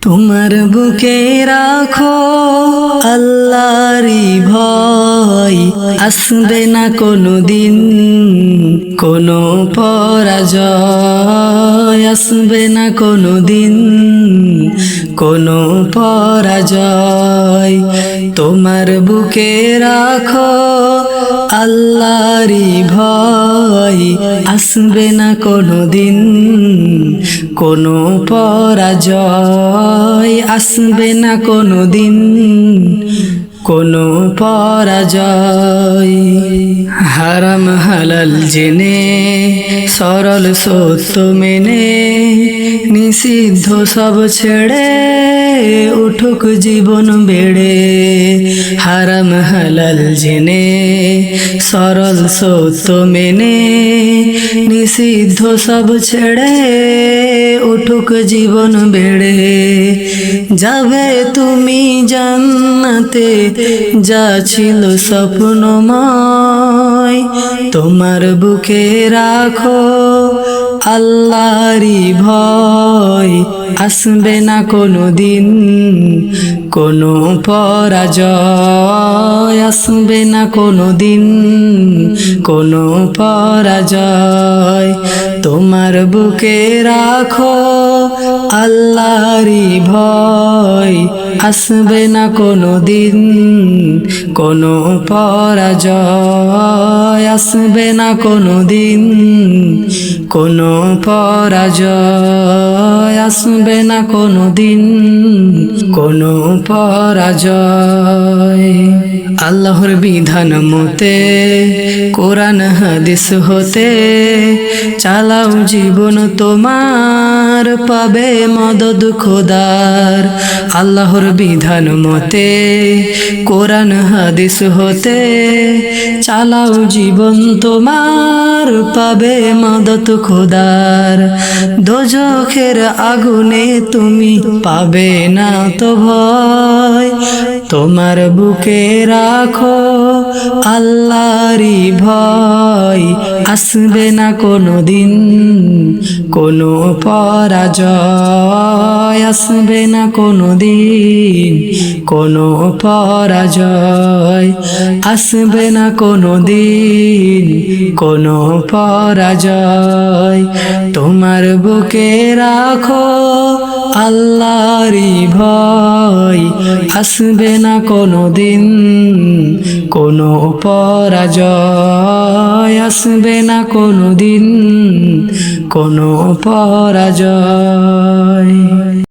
তোমার বুকে রাখো আল্লাহরই ভয়, আসবে না কোনো দিন কোনো পরাজয়, আসবে না কোনো দিন কোনো পরাজয়। তোমার বুকে রাখো আল্লাহরই ভয়, আসবে না কোনো দিন কোনো পরাজয়, আসবে না কোনো দিন কোনো পরাজয়। হারাম হালাল জেনে সরল সত্য মেনে নিষিদ্ধ সব ছেড়ে উঠুক জীবন বেড়ে। হারাম হালাল জেনে সরল সত্য মেনে নিষিদ্ধ সব ছেড়ে উঠুক জীবন বেড়ে। যাবে তুমি জান্নাতে যা ছিল স্বপ্নময়, তোমার বুকে রাখো আল্লাহরই ভয়, আসবে না কোনো দিন কোনো পরাজয়, আসবে না কোনো দিন কোনো পরাজয়। তোমার বুকে রাখো আল্লাহরই ভয়, আসবে না কোনো দিন কোনো পরাজয়, আসবে না কোনো দিন কোনো পরাজয়, আসবে না কোনো দিন কোনো পরাজয়। আল্লাহর বিধান মতে কোরআন হাদিস হতে চালাও জীবন তোমার, পাবে মদদ খোদার। আল্লাহর বিধান মতে কোরআন হাদিস হতে চালাও জীবন তোমার, পাবে মদদ খোদার। দোজখের আগুনে তুমি পাবে না তো ভয়, তোমার বুকে রাখো আল্লাহরই ভয়, আসবে না কোনো দিন কোনো পরাজয়, আসবে না কোনো দিন কোনো পরাজয়, আসবে না কোনো দিন কোনো পরাজয়। তোমার বুকে রাখো আল্লাহরই ভয়, আসবে না কোনো দিন কোনো পরাজয়, আসবে না কোনো দিন কোনো পরাজয়।